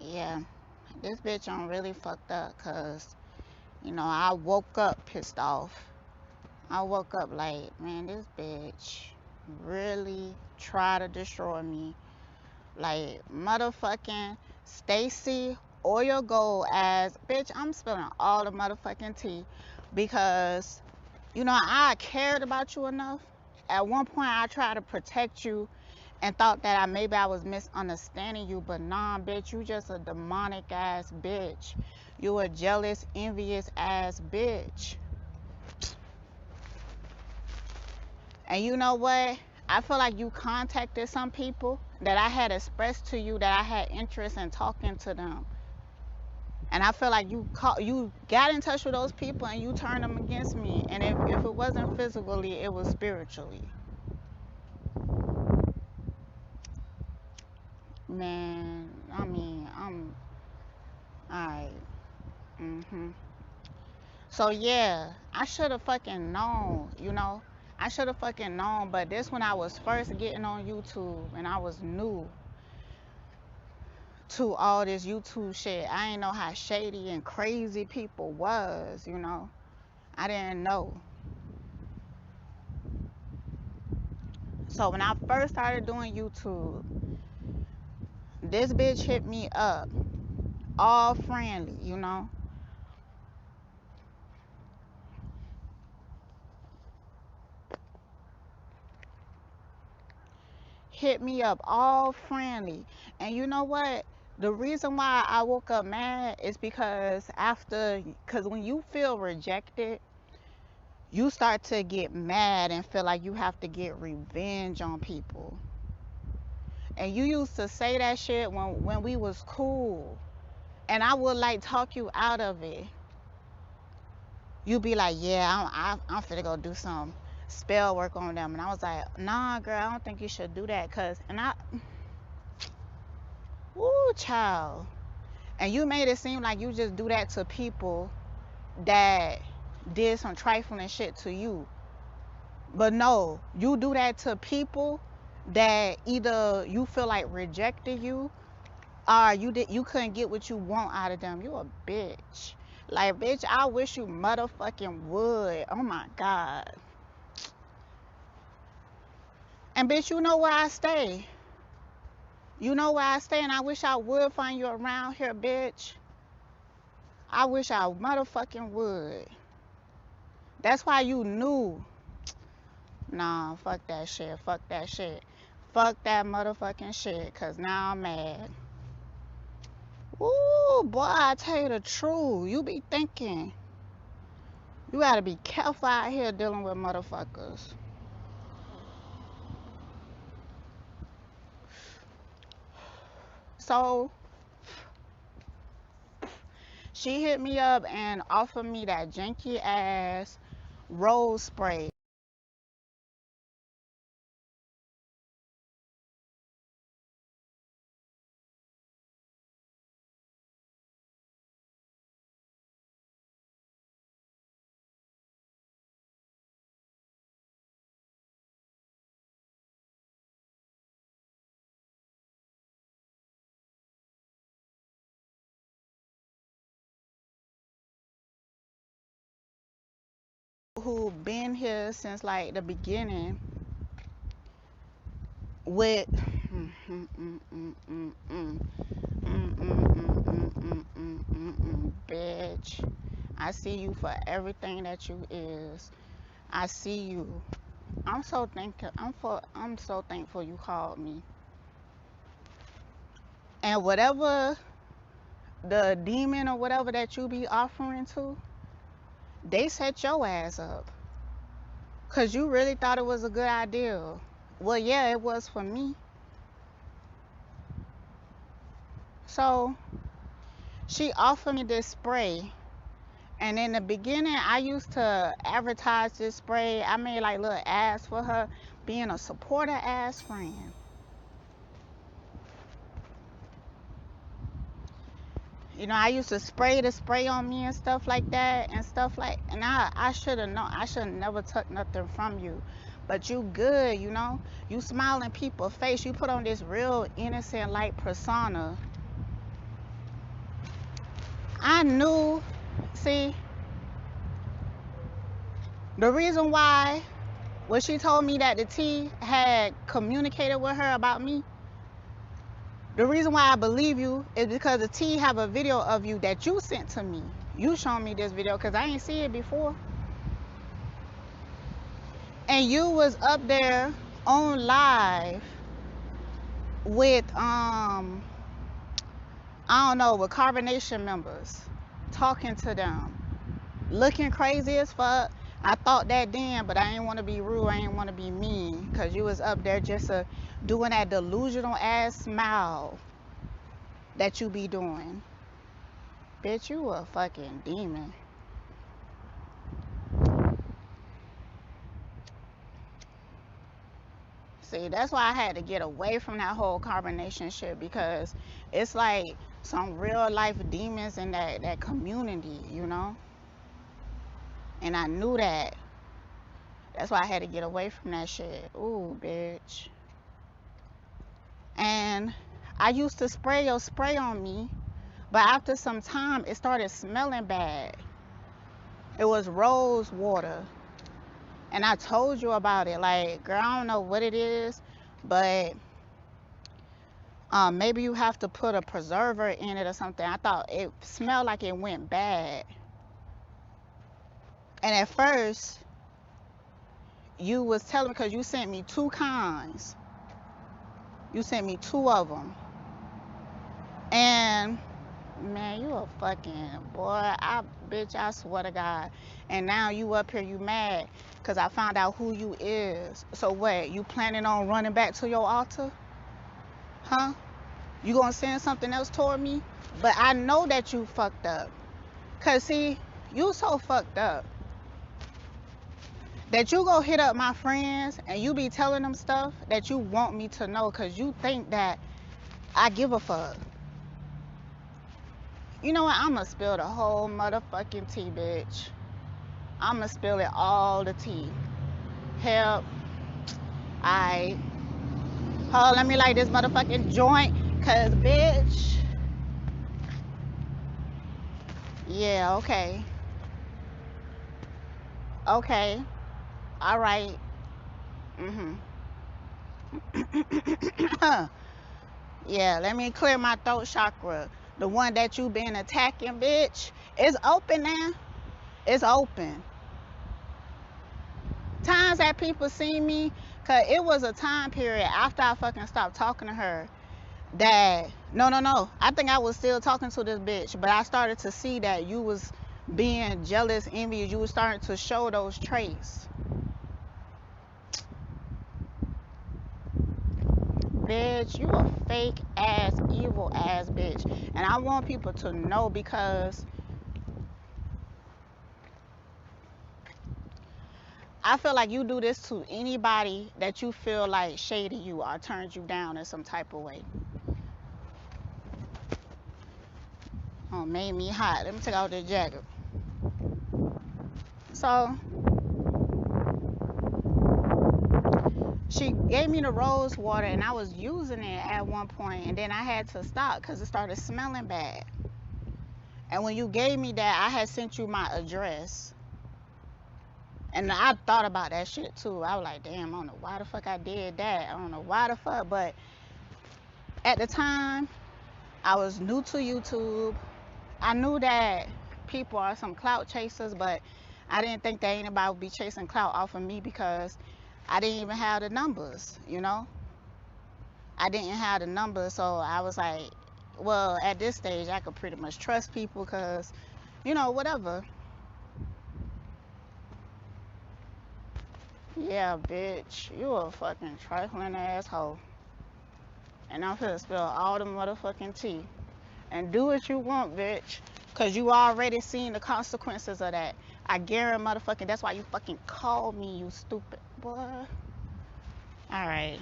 Yeah, this bitch I'm really fucked up because, I woke up pissed off. I woke up like, man, this bitch really try to destroy me. Like, motherfucking Stacy OyaGold ass. Bitch, I'm spilling all the motherfucking tea because, I cared about you enough. At one point, I tried to protect you and thought that maybe I was misunderstanding you, but nah, bitch, you just a demonic ass bitch. You a jealous, envious ass bitch. And you know what? I feel like you contacted some people that I had expressed to you that I had interest in talking to them. And I feel like you got in touch with those people and you turned them against me. And if it wasn't physically, it was spiritually. Man, I mean, alright. Mm-hmm. So yeah, I should have fucking known. I should have fucking known, but this when I was first getting on YouTube and I was new to all this YouTube shit. I didn't know how shady and crazy people was. I didn't know. So when I first started doing YouTube, this bitch hit me up, all friendly. Hit me up all friendly. And you know what? The reason why I woke up mad is because when you feel rejected, you start to get mad and feel like you have to get revenge on people. And you used to say that shit when we was cool. And I would like talk you out of it. You be like, yeah, I'm finna go do some spell work on them. And I was like, nah, girl, I don't think you should do that. Woo, child. And you made it seem like you just do that to people that did some trifling shit to you. But no, you do that to people that either you feel like rejected you or you couldn't get what you want out of them. You a bitch. Like, bitch, I wish you motherfucking would. Oh my God. And bitch, you know where I stay. You know where I stay, and I wish I would find you around here, bitch. I wish I motherfucking would. That's why you knew. Nah, fuck that shit. Fuck that shit. Fuck that motherfucking shit. Cause now I'm mad. Ooh, boy, I tell you the truth. You be thinking. You gotta be careful out here dealing with motherfuckers. So she hit me up and offered me that janky ass rose spray. Who been here since like the beginning with bitch. I see you for everything that you is. I see you. I'm so thankful you called me. And whatever the demon or whatever that you be offering to, they set your ass up. Cause you really thought it was a good idea. Well, yeah, it was for me. So she offered me this spray. And in the beginning, I used to advertise this spray. I made like little ads for her, being a supporter ass friend. I used to spray the spray on me and stuff like that and stuff like. And I should have known. I should have never took nothing from you. But you good. You smile in people's face. You put on this real innocent like persona. I knew, see, the reason why when she told me that the T had communicated with her about me, the reason why I believe you is because the T have a video of you that you sent to me. You showed me this video because I ain't see it before. And you was up there on live with I don't know, with carbonation members, talking to them, looking crazy as fuck. I thought that then, but I ain't want to be rude. I ain't want to be mean, because you was up there just doing that delusional ass smile that you be doing. Bitch, you a fucking demon. See, that's why I had to get away from that whole carbonation shit, because it's like some real life demons in that community, you know? And I knew that. That's why I had to get away from that shit. Ooh, bitch. And I used to spray your spray on me, but after some time, it started smelling bad. It was rose water. And I told you about it. Like, girl, I don't know what it is, but maybe you have to put a preserver in it or something. I thought it smelled like it went bad. And at first, you was telling me, because you sent me 2 kinds. You sent me 2 of them. And man, you a fucking boy. Bitch, I swear to God. And now you up here, you mad because I found out who you is. So what, you planning on running back to your altar? Huh? You gonna send something else toward me? But I know that you fucked up. Cause see, you so fucked up that you go hit up my friends and you be telling them stuff that you want me to know, cause you think that I give a fuck. You know what? I'ma spill the whole motherfucking tea, bitch. I'ma spill it all the tea. Help. Hold, let me light this motherfucking joint, cause bitch. Yeah, okay. Okay. All right. Yeah, let me clear my throat chakra. The one that you been attacking, bitch. It's open now. It's open. Times that people see me, cause it was a time period after I fucking stopped talking to her that no. I think I was still talking to this bitch, but I started to see that you was being jealous, envious. You was starting to show those traits. Bitch, you a fake ass, evil ass bitch. And I want people to know, because I feel like you do this to anybody that you feel like shaded you or turned you down in some type of way. Oh, made me hot. Let me take out this jacket. So she gave me the rose water and I was using it at one point, and then I had to stop because it started smelling bad. And when you gave me that, I had sent you my address. And I thought about that shit too. I was like, damn, I don't know why the fuck I did that. I don't know why the fuck. But at the time, I was new to YouTube. I knew that people are some clout chasers, but I didn't think that anybody would be chasing clout off of me, because I didn't even have the numbers, you know? I didn't have the numbers, so I was like, well, at this stage, I could pretty much trust people because, you know, whatever. Yeah, bitch, you a fucking trifling asshole. And I'm finna spill all the motherfucking tea. And do what you want, bitch. Cause you already seen the consequences of that. I guarantee motherfucking, that's why you fucking called me, you stupid boy. Alright.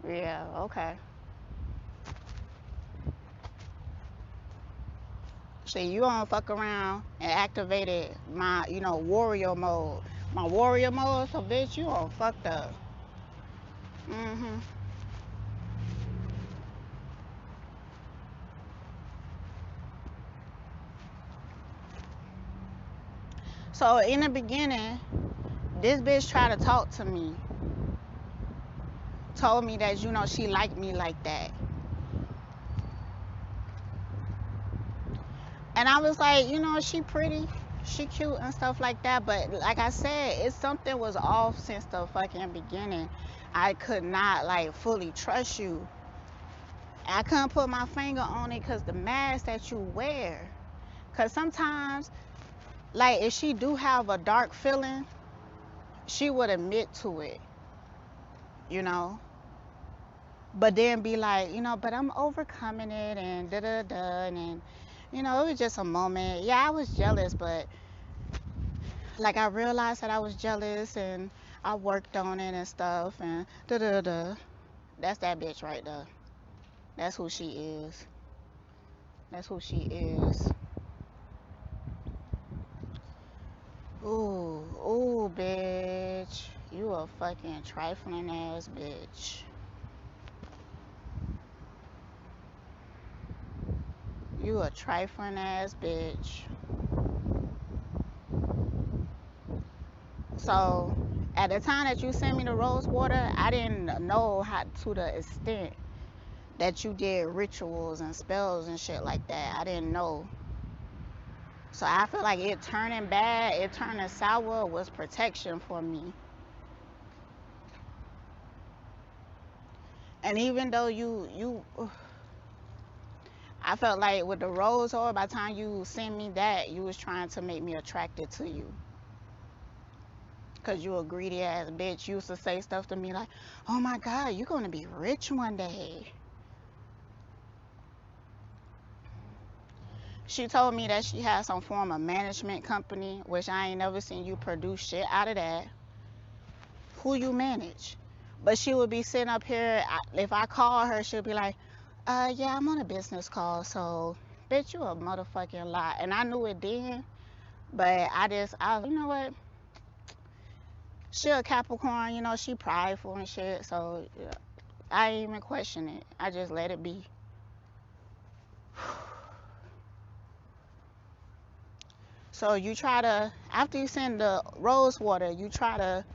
Yeah, okay. See, you don't fuck around and activated my, you know, warrior mode. My warrior mode, so bitch, you all fucked up. Mm-hmm. So in the beginning, this bitch tried to talk to me, told me that, you know, she liked me like that. And I was like, you know, she pretty, she cute and stuff like that. But like I said, it's something was off since the fucking beginning. I could not like fully trust you. I couldn't put my finger on it because the mask that you wear. Because sometimes, like, if she do have a dark feeling, she would admit to it, you know. But then be like, you know, but I'm overcoming it and da da da. And, you know, it was just a moment. Yeah, I was jealous, but like I realized that I was jealous and I worked on it and stuff and da da da. That's that bitch right there. That's who she is. That's who she is. Ooh, ooh, bitch. You a fucking trifling ass bitch. You a trifling ass bitch. So, at the time that you sent me the rose water, I didn't know how to the extent that you did rituals and spells and shit like that. I didn't know. So I feel like it turning bad, it turning sour was protection for me. And even though I felt like with the rose oil, by the time you sent me that, you was trying to make me attracted to you. Cause you a greedy ass bitch. You used to say stuff to me like, oh my God, you're gonna be rich one day. She told me that she had some form of management company, which I ain't never seen you produce shit out of that. Who you manage? But she would be sitting up here. If I call her, she'll be like, yeah, I'm on a business call. So, bitch, you a motherfucking lie. And I knew it then, but I was, you know what? She a Capricorn, you know, she prideful and shit. So, yeah, I ain't even question it. I just let it be. So you try to, after you send the rose water, you try to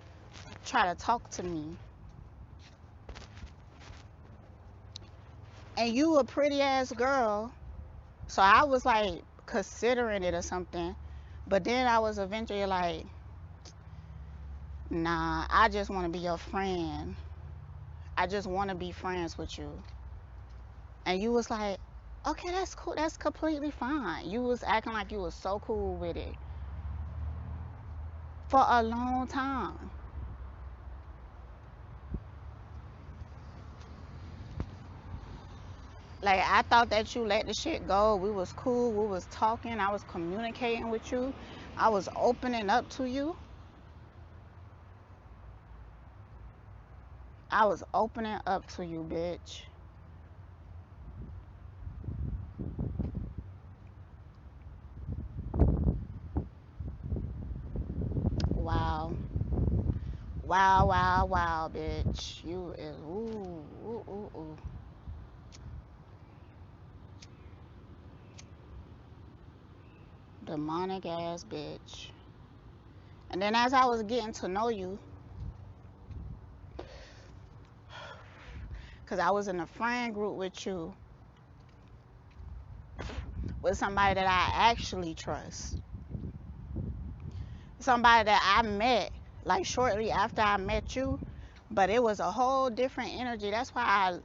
talk to me. And you a pretty ass girl. So I was like considering it or something. But then I was eventually like, nah, I just want to be your friend. I just want to be friends with you. And you was like, okay, that's cool. That's completely fine. You was acting like you was so cool with it for a long time. Like I thought that you let the shit go. We was cool. We was talking. I was communicating with you. I was opening up to you. I was opening up to you, bitch. Wow. Wow, wow, wow, bitch. You is ooh, ooh, ooh, ooh. Demonic ass bitch. And then as I was getting to know you, cause I was in a friend group with you, with somebody that I actually trust. Somebody that I met like shortly after I met you, but it was a whole different energy. That's why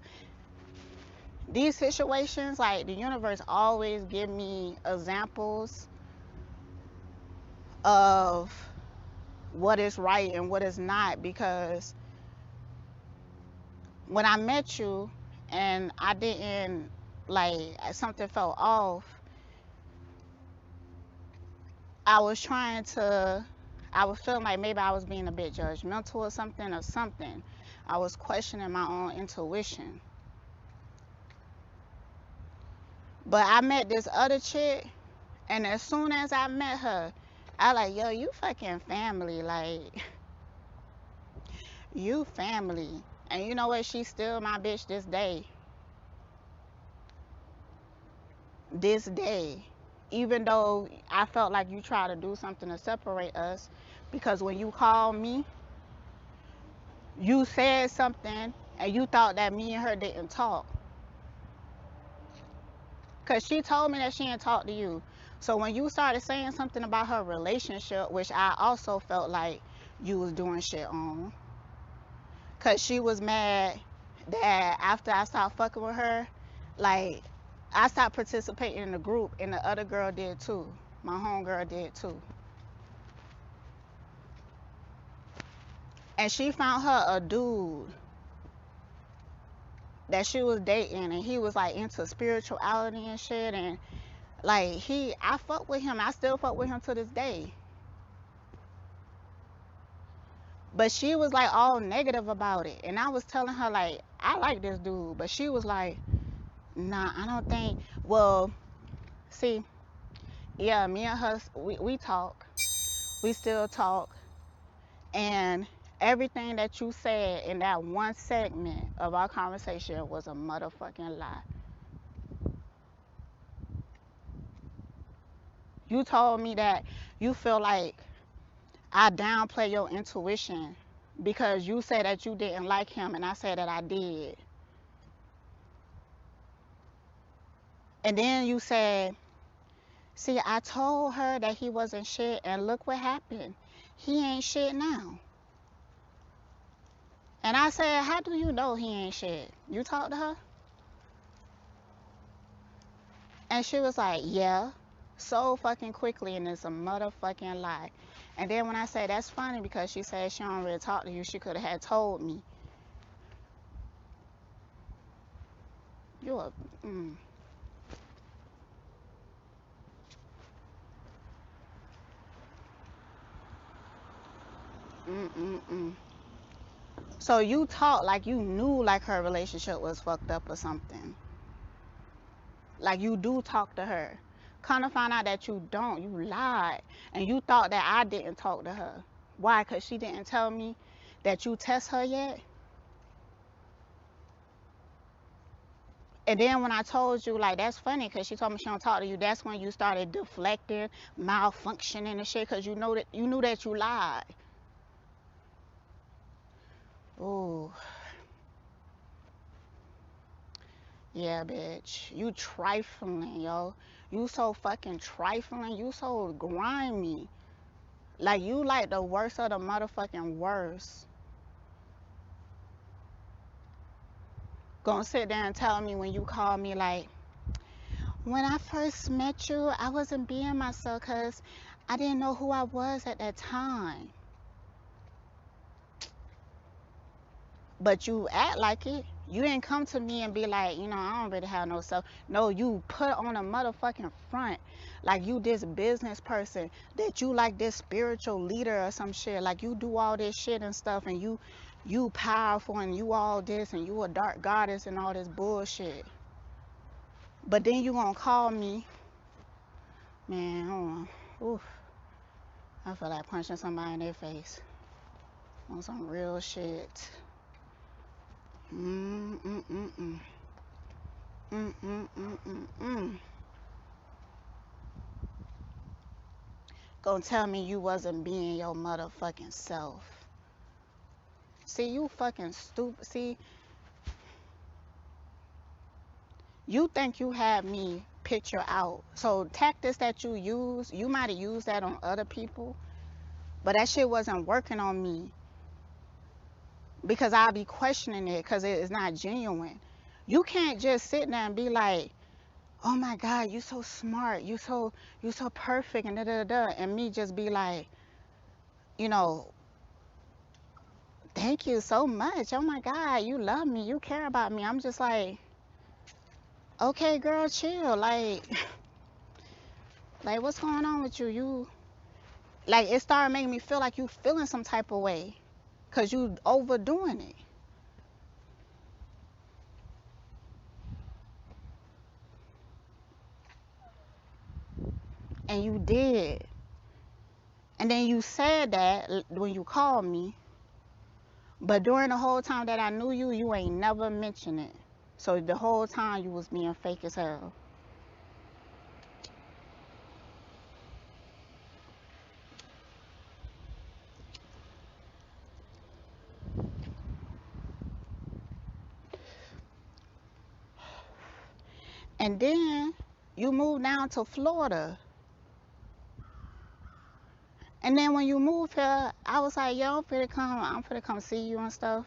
these situations, like the universe always give me examples of what is right and what is not, because when I met you and I didn't, like, something felt off, I was trying to, I was feeling like maybe I was being a bit judgmental or something. I was questioning my own intuition. But I met this other chick, and as soon as I met her, I like, yo, you fucking family, like, you family. And you know what? She's still my bitch this day. This day. even though I felt like you tried to do something to separate us, because when you called me, you said something and you thought that me and her didn't talk. Because she told me that she didn't talk to you. So when you started saying something about her relationship, which I also felt like you was doing shit on, because she was mad that after I stopped fucking with her, like, I stopped participating in the group and the other girl did too. My homegirl did too. And she found her a dude that she was dating, and he was like into spirituality and shit, and like I fuck with him. I still fuck with him to this day. But she was like all negative about it. And I was telling her like, I like this dude. But she was like, nah, I don't think. Well, see, yeah, me and her, we talk. We still talk. And everything that you said in that one segment of our conversation was a motherfucking lie. You told me that you feel like I downplay your intuition because you said that you didn't like him and I said that I did. And then you said, see, I told her that he wasn't shit and look what happened. He ain't shit now. And I said, how do you know he ain't shit? You talked to her? And she was like, yeah, so fucking quickly, and it's a motherfucking lie. And then when I said, that's funny because she said she don't really talk to you, she could have had told me. You a, mm. Mm-mm-mm. So you talk like you knew like her relationship was fucked up or something. Like you do talk to her. Kind of find out that you don't. You lied. And you thought that I didn't talk to her. Why? Because she didn't tell me that you test her yet? And then when I told you, like, that's funny because she told me she don't talk to you, that's when you started deflecting, malfunctioning and shit because you knew that you lied. Ooh. Yeah, bitch. You trifling, yo. You so fucking trifling. You so grimy. Like, you like the worst of the motherfucking worst. Gonna sit there and tell me when you call me, like, when I first met you, I wasn't being myself because I didn't know who I was at that time. But you act like it. You didn't come to me and be like, I don't really have no self. No, you put on a motherfucking front like you this business person, that you like this spiritual leader or some shit. Like you do all this shit and stuff, and you powerful and you all this and you a dark goddess and all this bullshit. But then you gonna call me, man, hold on. Oof. I feel like punching somebody in their face on some real shit. Mm-mm-mm-mm. Mm-mm-mm-mm-mm. Gonna tell me you wasn't being your motherfucking self. See, you fucking stupid. See, you think you had me picture out. So tactics that you use, you might have used that on other people, but that shit wasn't working on me because I'll be questioning it because it is not genuine. You can't just sit there and be like, oh my God, you so smart, you so perfect, and da da da, and me just be like, you know, thank you so much. Oh my God, you love me, you care about me. I'm just like, okay, girl, chill. Like what's going on with you? You like it started making me feel like you feeling some type of way, cause you overdoing it, and you did. And then you said that when you called me, but during the whole time that I knew you, you ain't never mentioned it. So the whole time you was being fake as hell. And then you moved down to Florida. And then when you moved here, I was like, yo, I'm finna come see you and stuff.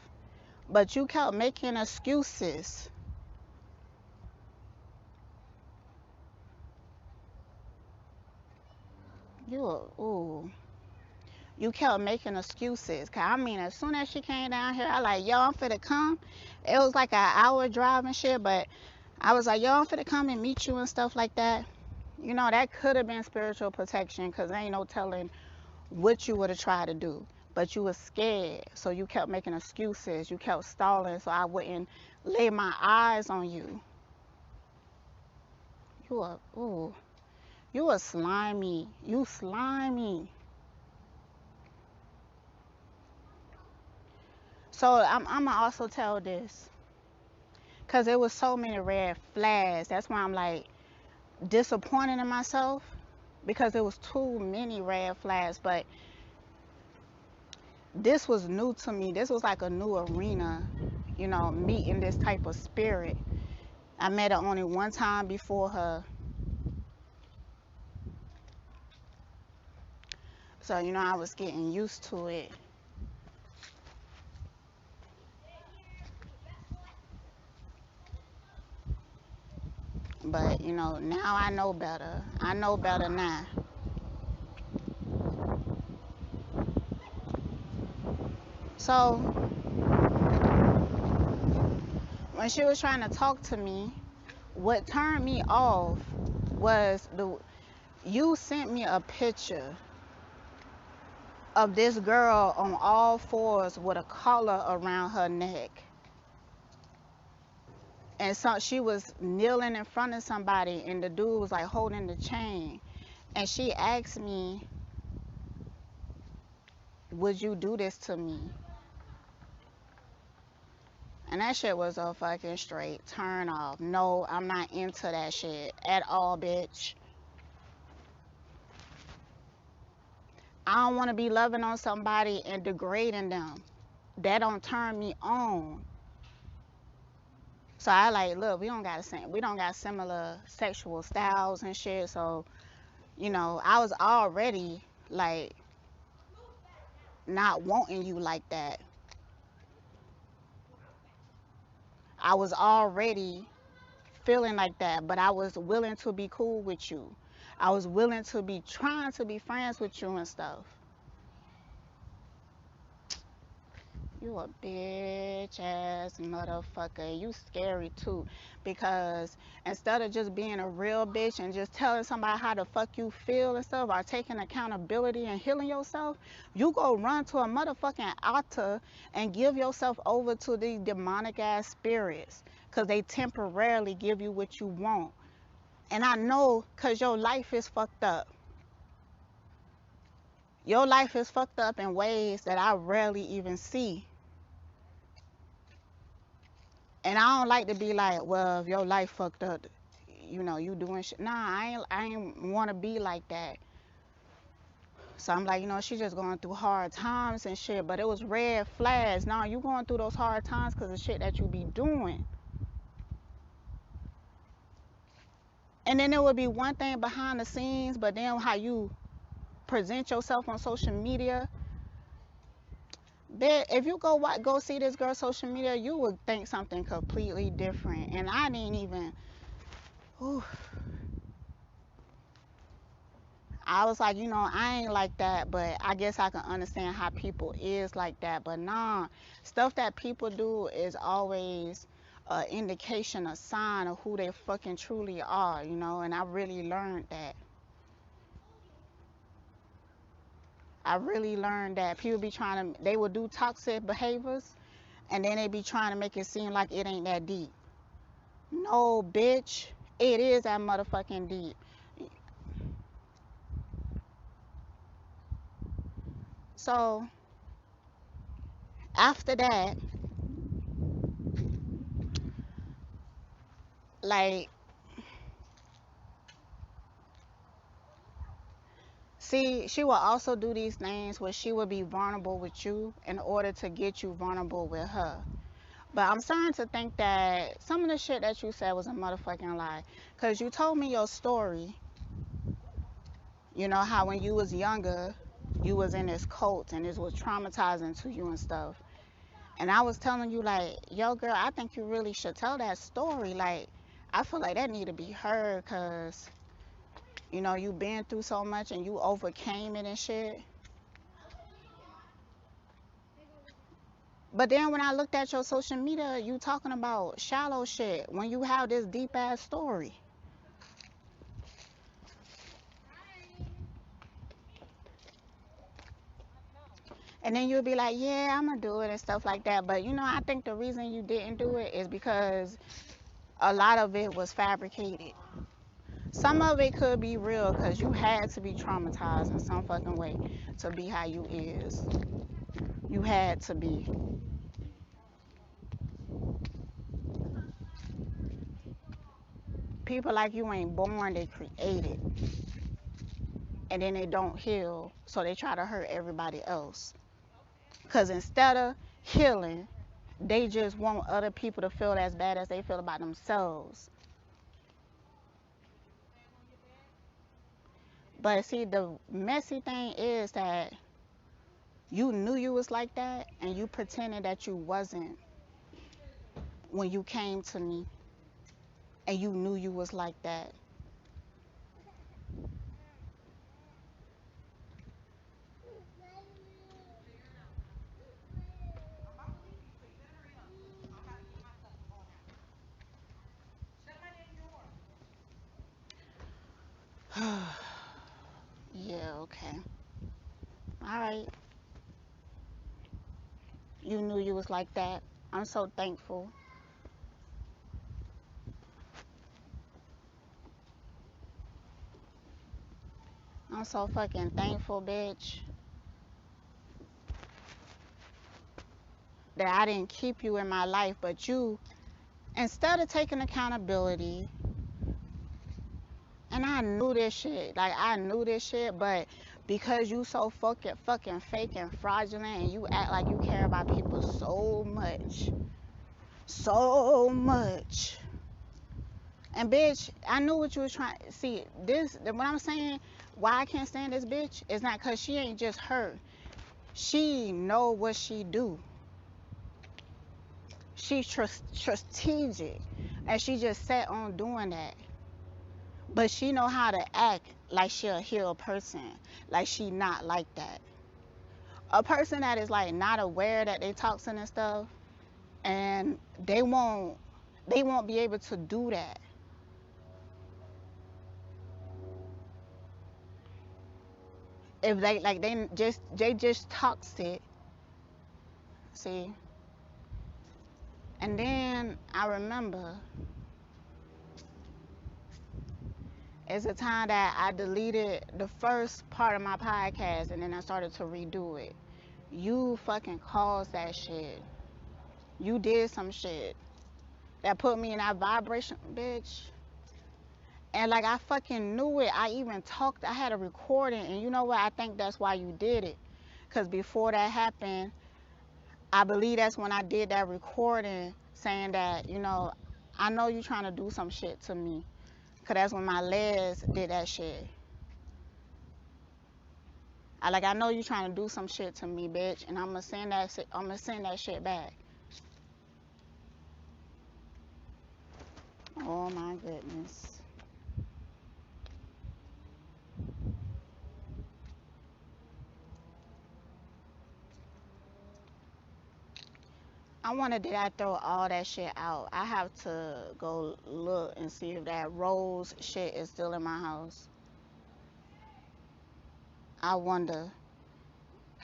But you kept making excuses. Ooh. You kept making excuses. Cause I mean, as soon as she came down here, I like, yo, I'm finna come. It was like an hour drive and shit, but I was like, yo, I'm finna come and meet you and stuff like that. You know, that could have been spiritual protection, cause there ain't no telling what you would have tried to do. But you was scared, so you kept making excuses. You kept stalling, so I wouldn't lay my eyes on you. Ooh, you a slimy. You slimy. So I'm gonna also tell this, cause there was so many red flags. That's why I'm like disappointed in myself, because there was too many red flags. But this was new to me. This was like a new arena, you know, meeting this type of spirit. I met her only one time before her. So, you know, I was getting used to it. But, you know, now I know better. I know better now. So, when she was trying to talk to me, what turned me off was you sent me a picture of this girl on all fours with a collar around her neck. And so she was kneeling in front of somebody, and the dude was like holding the chain. And she asked me, would you do this to me? And that shit was a fucking straight turn off. No, I'm not into that shit at all, bitch. I don't want to be loving on somebody and degrading them. That don't turn me on. So I like, look, we don't got similar sexual styles and shit. So, you know, I was already like not wanting you like that. I was already feeling like that, but I was willing to be cool with you. I was willing to be trying to be friends with you and stuff. You a bitch ass motherfucker. You scary too. Because instead of just being a real bitch and just telling somebody how the fuck you feel and stuff, or taking accountability and healing yourself, you go run to a motherfucking altar and give yourself over to these demonic ass spirits. Because they temporarily give you what you want. And I know, because your life is fucked up. Your life is fucked up in ways that I rarely even see. And I don't like to be like, well, if your life fucked up, you know, you doing shit. Nah, I ain't want to be like that. So I'm like, you know, she just going through hard times and shit. But it was red flags. Nah, you going through those hard times because of shit that you be doing. And then there would be one thing behind the scenes, but then how you present yourself on social media. Bet if you go see this girl's social media, you would think something completely different. And I didn't even. Whew, I was like, you know, I ain't like that, but I guess I can understand how people is like that. But nah, stuff that people do is always an indication, a sign of who they fucking truly are, you know. And I really learned that. I really learned that people be trying to, they will do toxic behaviors, and then they be trying to make it seem like it ain't that deep. No, bitch, it is that motherfucking deep. So after that, like, see, she will also do these things where she will be vulnerable with you in order to get you vulnerable with her. But I'm starting to think that some of the shit that you said was a motherfucking lie. Cause you told me your story. You know how when you was younger, you was in this cult and this was traumatizing to you and stuff. And I was telling you like, yo, girl, I think you really should tell that story. Like, I feel like that need to be heard, cause you been through so much and you overcame it and shit. But then when I looked at your social media, you talking about shallow shit when you have this deep ass story. And then you'll be like, yeah, I'm gonna do it and stuff like that. But I think the reason you didn't do it is because a lot of it was fabricated. Some of it could be real because you had to be traumatized in some fucking way to be how you is. You had to be. People like you ain't born, they created. And then they don't heal, so they try to hurt everybody else. Because instead of healing, they just want other people to feel as bad as they feel about themselves. But see, the messy thing is that you knew you was like that and you pretended that you wasn't when you came to me and you knew you was like that. Yeah, okay. All right. You knew you was like that. I'm so thankful. I'm so fucking thankful, bitch, that I didn't keep you in my life, but you, instead of taking accountability, and I knew this shit, like I knew this shit, but because you so fucking fake and fraudulent and you act like you care about people so much. And bitch, I knew what you was trying. See, what I'm saying, why I can't stand this bitch is not cause she ain't just her. She know what she do. She's strategic, and she just set on doing that. But she know how to act like she a healed person, like she not like that. A person that is like not aware that they toxin and stuff, and they won't be able to do that. If they just toxic. See, and then I remember it's a time that I deleted the first part of my podcast and then I started to redo it. You fucking caused that shit. You did some shit that put me in that vibration, bitch. And like I fucking knew it. I even talked. I had a recording, and you know what? I think that's why you did it. Cause before that happened, I believe that's when I did that recording saying that I know you trying to do some shit to me. Cause that's when my legs did that shit. I know you trying to do some shit to me, bitch, and I'm gonna send that shit back. Oh my goodness. I wonder did I throw all that shit out. I have to go look and see if that rose shit is still in my house. I wonder.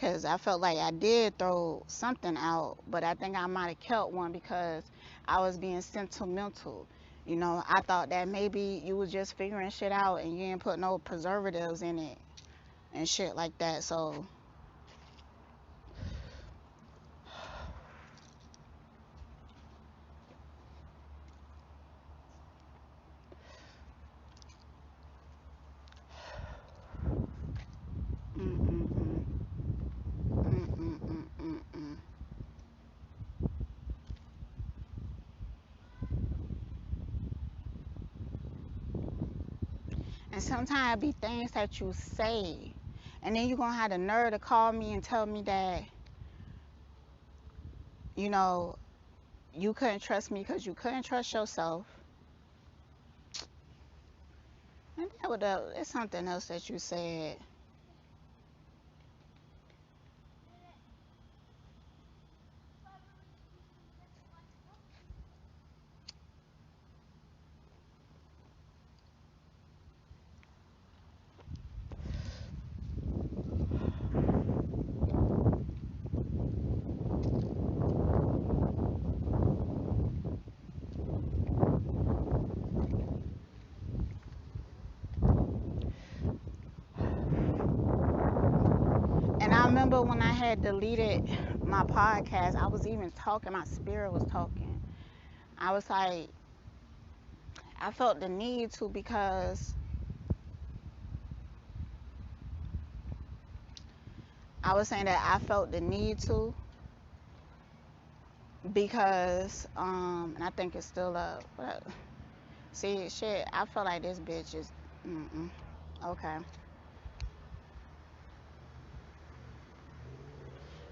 Cause I felt like I did throw something out, but I think I might have kept one because I was being sentimental. I thought that maybe you was just figuring shit out and you didn't put no preservatives in it and shit like that. So, mm mm mm mm mm mm mm. And sometimes it be things that you say, and then you're gonna have the nerve to call me and tell me that, you know, you couldn't trust me because you couldn't trust yourself. And that would it's something else that you said. And I remember when I had deleted my podcast, I was even talking, my spirit was talking. I was like, I felt the need to because I was saying that I felt the need to because, and I think it's still up. But see, shit, I feel like this bitch is, okay.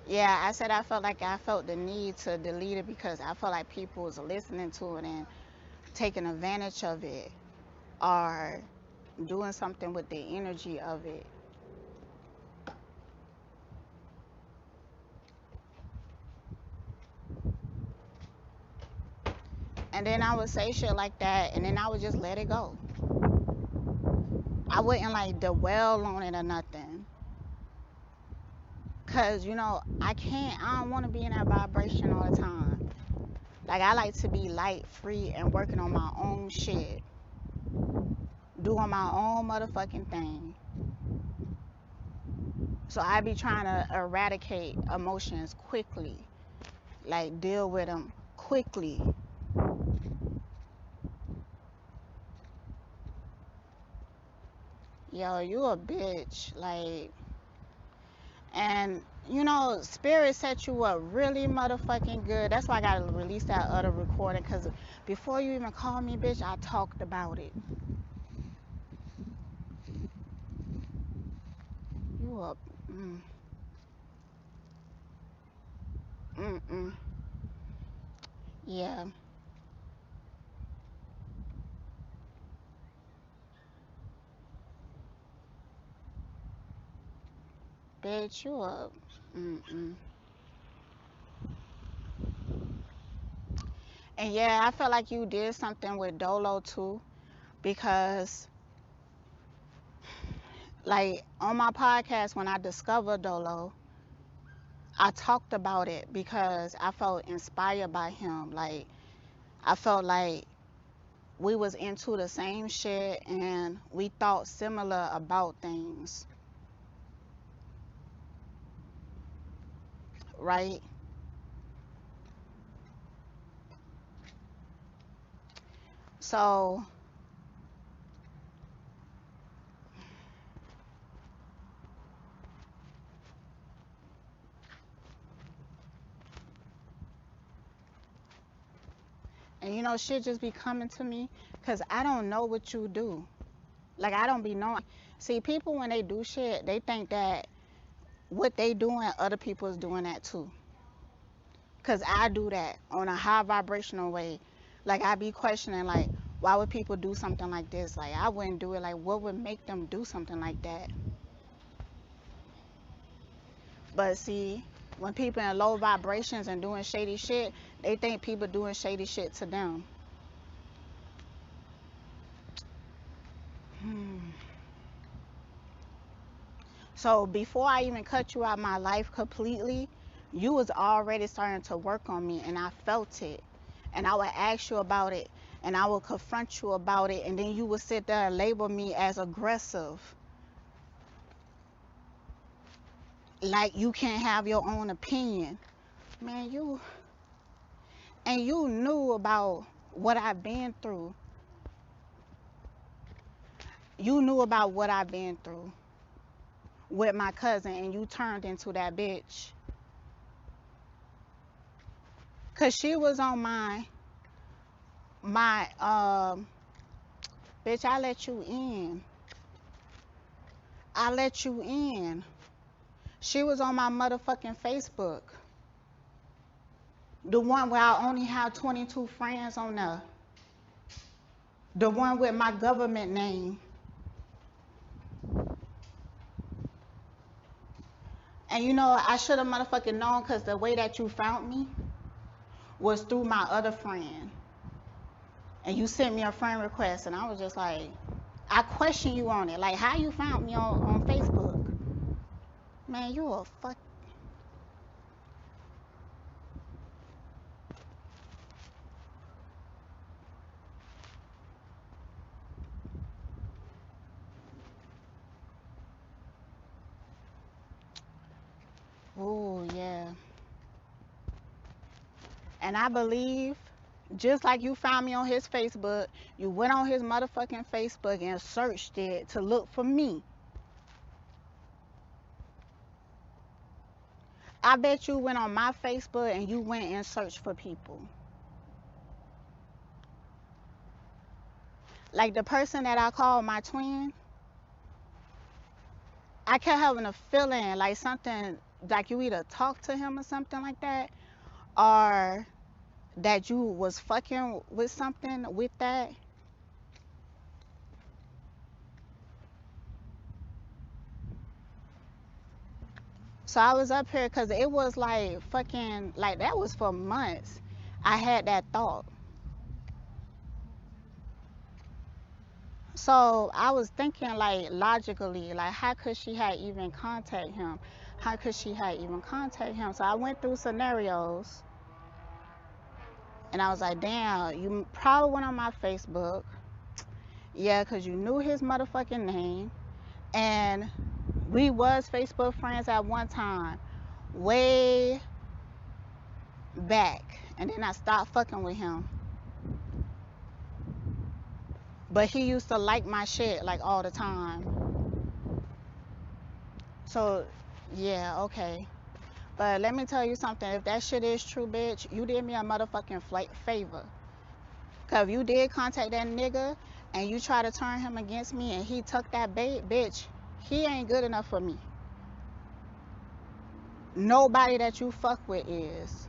Yeah, I said I felt like I felt the need to delete it because I felt like people was listening to it and taking advantage of it or doing something with the energy of it. And then I would say shit like that and then I would just let it go. I wouldn't like dwell on it or nothing. Cause I don't want to be in that vibration all the time. Like I like to be light, free, and working on my own shit, doing my own motherfucking thing. So I be trying to eradicate emotions quickly, like deal with them quickly. Yo, you a bitch, like, and spirit set you up really motherfucking good. That's why I gotta release that other recording, cause before you even call me bitch, I talked about it. You a mm mm yeah, bitch, you a mm mm. And yeah, I felt like you did something with Dolo too, because like on my podcast when I discovered Dolo, I talked about it because I felt inspired by him. Like I felt like we was into the same shit and we thought similar about things, right? So, and shit just be coming to me because I don't know what you do. Like I don't be knowing. See, people when they do shit, they think that what they doing, other people is doing that too. Cause I do that on a high vibrational way. Like I be questioning, like, why would people do something like this? Like I wouldn't do it. Like what would make them do something like that? But see, when people in low vibrations and doing shady shit, they think people doing shady shit to them. Hmm. So before I even cut you out my life completely, you was already starting to work on me and I felt it. And I would ask you about it and I would confront you about it and then you would sit there and label me as aggressive. Like you can't have your own opinion. Man, you knew about what I've been through. You knew about what I've been through with my cousin and you turned into that bitch. Cause she was on my bitch, I let you in. I let you in. She was on my motherfucking Facebook. The one where I only have 22 friends on there. The one with my government name. And you know, I should have motherfucking known because the way that you found me was through my other friend. And you sent me a friend request, and I was just like, I question you on it. Like, how you found me on Facebook? Man, you a fuck. Oh, yeah. And I believe, just like you found me on his Facebook, you went on his motherfucking Facebook and searched it to look for me. I bet you went on my Facebook and you went and searched for people. Like the person that I call my twin, I kept having a feeling like something, like you either talked to him or something like that, or that you was fucking with something with that. So I was up here because it was like fucking, like that was for months. I had that thought. So I was thinking like logically, like how could she have even contact him? How could she have even contact him? So I went through scenarios and I was like, damn, you probably went on my Facebook. Yeah, because you knew his motherfucking name. And we was Facebook friends at one time, way back. And then I stopped fucking with him. But he used to like my shit like all the time. So, yeah, okay. But let me tell you something. If that shit is true, bitch, you did me a motherfucking favor. Because if you did contact that nigga and you try to turn him against me and he took that bait, bitch, he ain't good enough for me. Nobody that you fuck with is.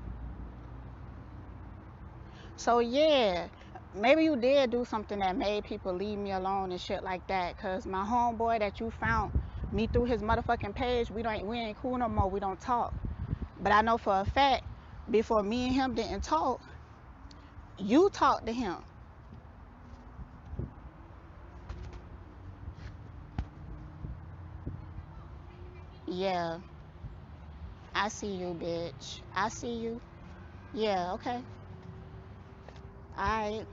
So, yeah, maybe you did do something that made people leave me alone and shit like that. Because my homeboy that you found me through his motherfucking page, we ain't cool no more. We don't talk. But I know for a fact, before me and him didn't talk, you talked to him. Yeah, I see you, bitch. I see you. Yeah, okay. Alright,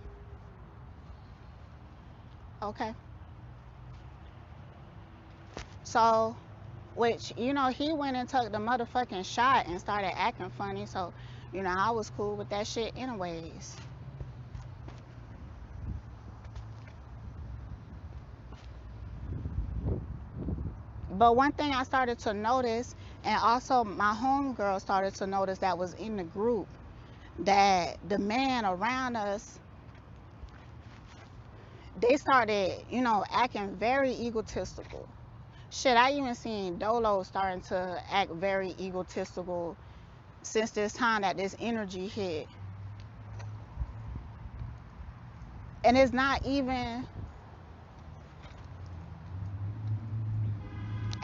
okay. So, which, you know, he went and took the motherfucking shot and started acting funny. So, you know, I was cool with that shit anyways. But one thing I started to notice, and also my homegirl started to notice that was in the group, that the man around us, they started, you know, acting very egotistical. Shit, I even seen Dolo starting to act very egotistical since this time that this energy hit. And it's not even,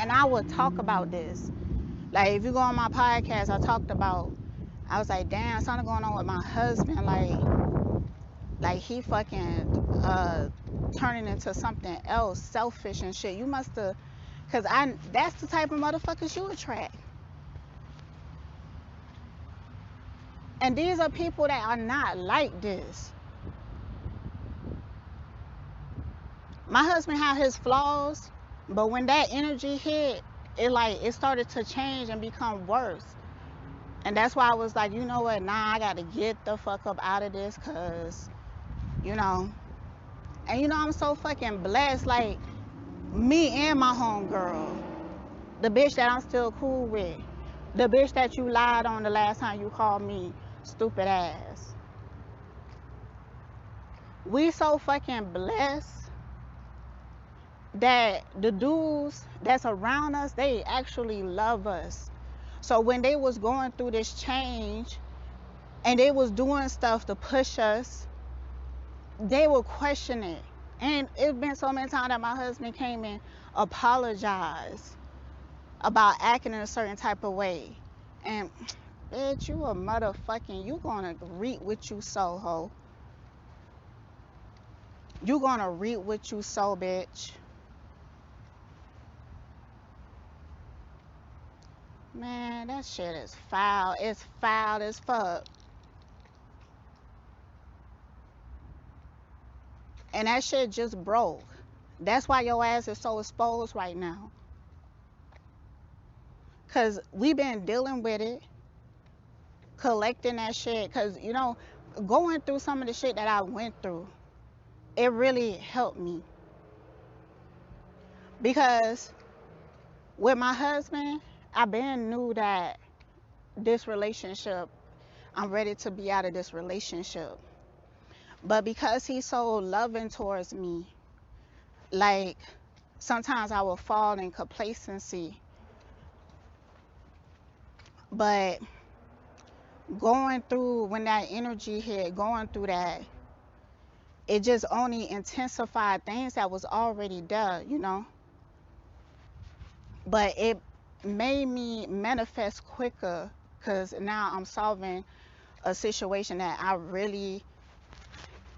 and I would talk about this. Like, if you go on my podcast, I was like, damn, something going on with my husband. Like he fucking turning into something else, selfish and shit. You must have, cause that's the type of motherfuckers you attract. And these are people that are not like this. My husband had his flaws, but when that energy hit, it started to change and become worse. And that's why I was like, you know what, nah, I gotta get the fuck up out of this, cause, you know, and you know, I'm so fucking blessed, like, me and my homegirl, the bitch that I'm still cool with, the bitch that you lied on the last time you called me stupid ass. We so fucking blessed that the dudes that's around us, they actually love us. So when they was going through this change and they was doing stuff to push us, they would question it. And it's been so many times that my husband came and apologized about acting in a certain type of way. And bitch, you a motherfucking, you gonna reap what you sow, ho. You gonna reap what you sow, bitch. Man, that shit is foul. It's foul as fuck. And that shit just broke. That's why your ass is so exposed right now. Cause we been dealing with it, collecting that shit. Cause you know, going through some of the shit that I went through, it really helped me. Because with my husband, I been knew that this relationship, I'm ready to be out of this relationship. But because he's so loving towards me, like sometimes I will fall in complacency. But going through when that energy hit, going through that, it just only intensified things that was already there, you know. But it made me manifest quicker because now I'm solving a situation that I really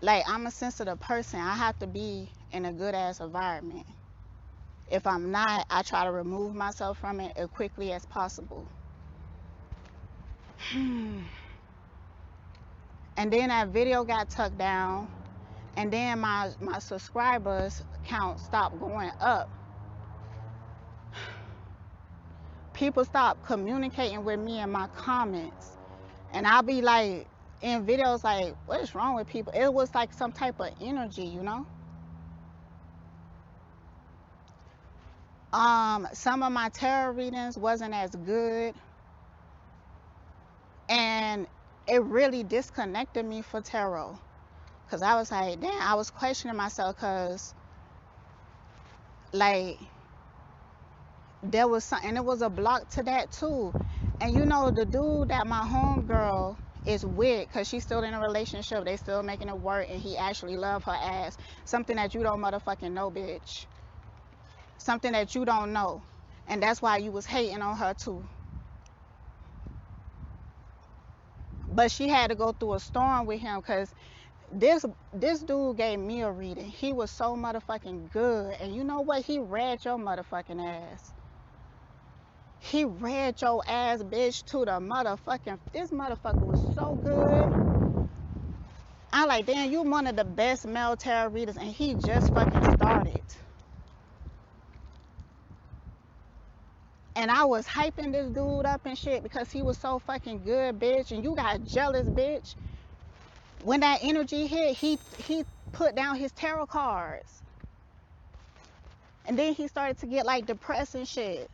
like. I'm a sensitive person. I have to be in a good ass environment. If I'm not, I try to remove myself from it as quickly as possible. And then that video got tucked down, and then my subscribers count stopped going up. People stopped communicating with me in my comments, and I'll be like in videos like, what is wrong with people? It was like some type of energy, you know. Some of my tarot readings wasn't as good, and it really disconnected me for tarot. Cause I was like, damn, I was questioning myself, cause like there was something, it was a block to that too. And you know, the dude that my homegirl is with, cause she's still in a relationship, they still making it work, and he actually love her ass. Something that you don't motherfucking know, bitch. Something that you don't know. And that's why you was hating on her too. But she had to go through a storm with him, cause this dude gave me a reading. He was so motherfucking good. And you know what? He read your motherfucking ass. He read your ass, bitch, to the motherfucking. This motherfucker was so good. I like, damn, you one of the best male tarot readers, and he just fucking started. And I was hyping this dude up and shit because he was so fucking good, bitch. And you got jealous, bitch. When that energy hit, he put down his tarot cards. And then he started to get like depressed and shit.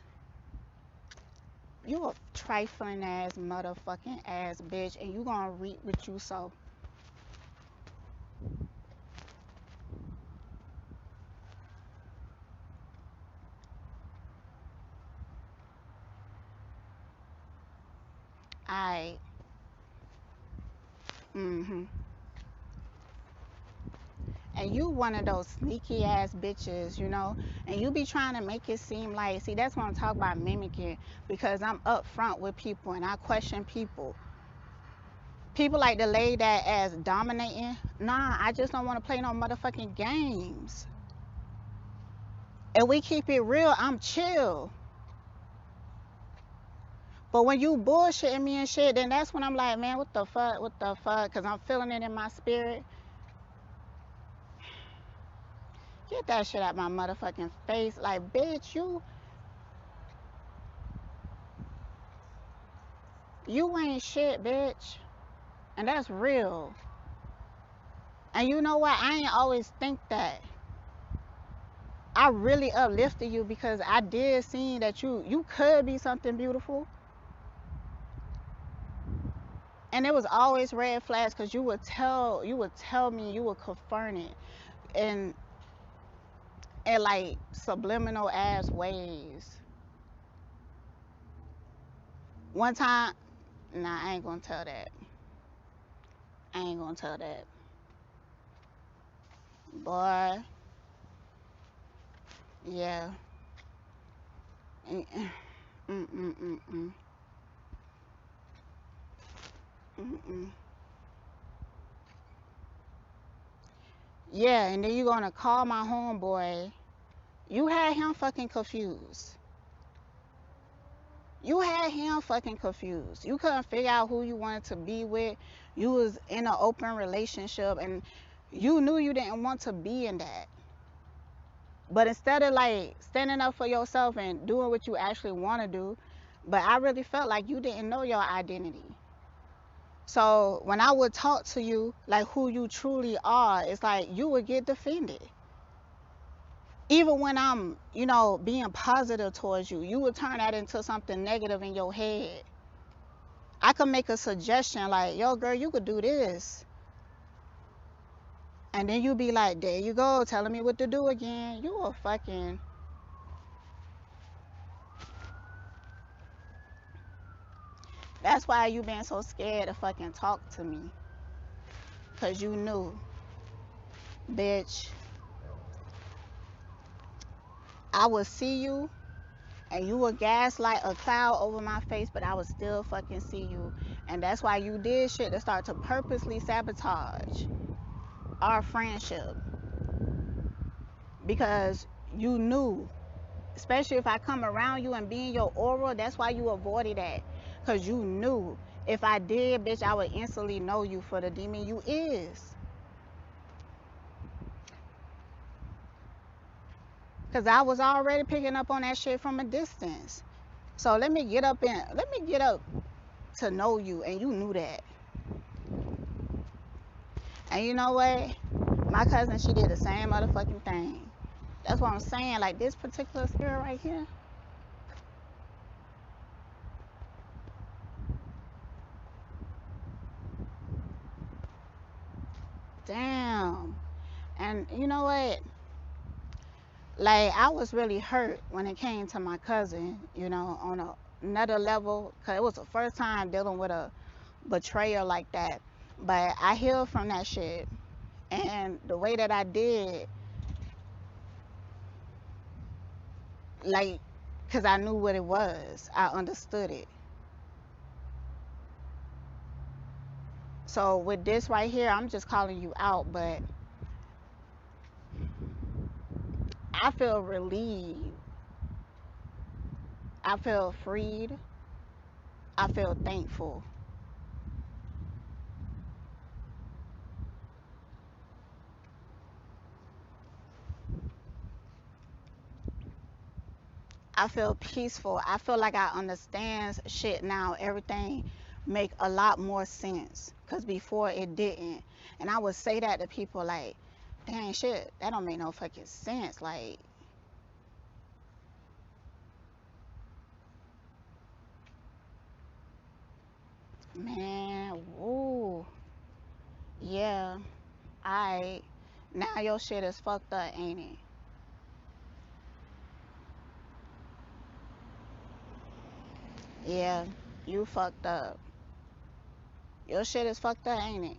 You a trifling ass motherfucking ass bitch, and you gonna reap what you sow. Alright. And you one of those sneaky ass bitches, you know, and you be trying to make it seem like, see, that's what I'm talking about, mimicking, because I'm upfront with people and I question people. People like to lay that as dominating. Nah, I just don't want to play no motherfucking games. And we keep it real, I'm chill. But when you bullshitting me and shit, then that's when I'm like, man, what the fuck, because I'm feeling it in my spirit. Get that shit out my motherfucking face. Like, bitch, you ain't shit, bitch. And that's real. And you know what? I ain't always think that. I really uplifted you because I did see that you could be something beautiful. And it was always red flags because you would tell me, you would confirm it. And in like subliminal ass ways. One time, nah, I ain't gonna tell that. I ain't gonna tell that. Boy, yeah. Mm, mm, mm, mm, mm, mm, mm. Yeah, and then you gonna call my homeboy. You had him fucking confused. You had him fucking confused. You couldn't figure out who you wanted to be with. You was in an open relationship and you knew you didn't want to be in that. But instead of like standing up for yourself and doing what you actually want to do, but I really felt like you didn't know your identity. So when I would talk to you like who you truly are, it's like you would get defended. Even when I'm, being positive towards you, you would turn that into something negative in your head. I could make a suggestion like, yo, girl, you could do this. And then you be like, there you go, telling me what to do again. You a fucking. That's why you been so scared to fucking talk to me. Because you knew, bitch, I would see you and you would gaslight a cloud over my face, but I would still fucking see you. And that's why you did shit to start to purposely sabotage our friendship. Because you knew, especially if I come around you and be in your aura, that's why you avoided that. Because you knew if I did, bitch, I would instantly know you for the demon you is. Because I was already picking up on that shit from a distance. So let me get up to know you, and you knew that. And you know what? My cousin, she did the same motherfucking thing. That's what I'm saying. Like this particular spirit right here. Damn. And you know what? Like I was really hurt when it came to my cousin, on another level, because it was the first time dealing with a betrayal like that. But I healed from that shit. And the way that I did, like, because I knew what it was, I understood it. So with this right here, I'm just calling you out, but I feel relieved. I feel freed. I feel thankful. I feel peaceful. I feel like I understand shit now. Everything make a lot more sense. Cause before it didn't. And I would say that to people like, dang shit, that don't make no fucking sense. Like, man, woo. Yeah. I now your shit is fucked up, ain't it? Yeah, you fucked up. Your shit is fucked up, ain't it?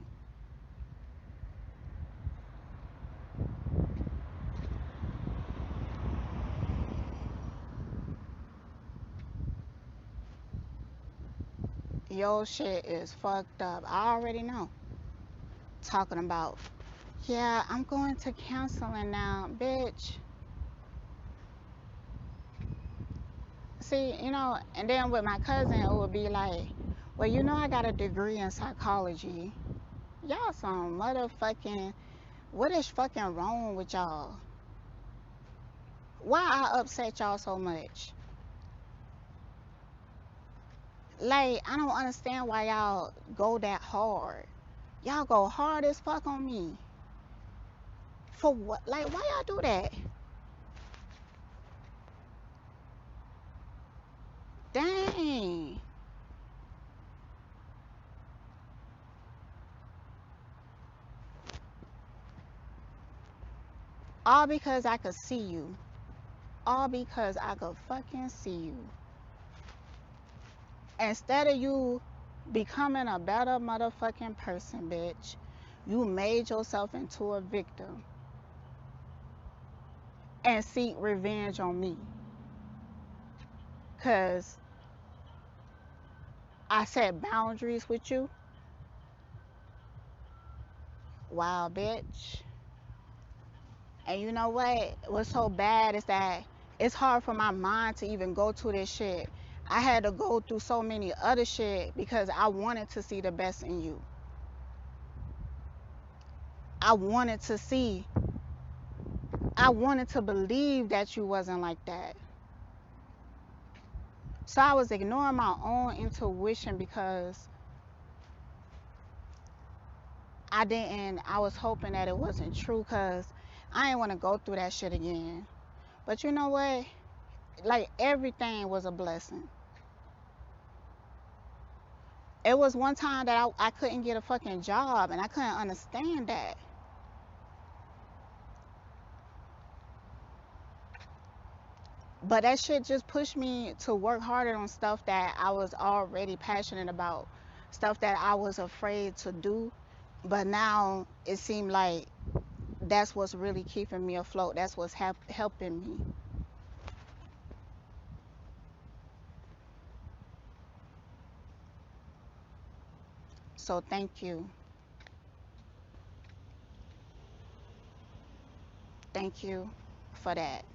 Your shit is fucked up. I already know. Talking about, yeah, I'm going to counseling now, bitch. See, and then with my cousin, it would be like, well, I got a degree in psychology. Y'all some motherfucking, what is fucking wrong with y'all? Why I upset y'all so much? Like, I don't understand why y'all go that hard. Y'all go hard as fuck on me. For what? Like, why y'all do that? Dang. All because I could see you. All because I could fucking see you. Instead of you becoming a better motherfucking person, bitch, you made yourself into a victim and seek revenge on me. Cause I set boundaries with you. Wow, bitch. And you know what? What's so bad is that it's hard for my mind to even go to this shit. I had to go through so many other shit because I wanted to see the best in you. I wanted to see, I wanted to believe that you wasn't like that. So I was ignoring my own intuition because I was hoping that it wasn't true because I didn't want to go through that shit again. But you know what? Like everything was a blessing. It was one time that I couldn't get a fucking job and I couldn't understand that. But that shit just pushed me to work harder on stuff that I was already passionate about, stuff that I was afraid to do. But now it seemed like that's what's really keeping me afloat. That's what's helping me. So thank you. Thank you for that.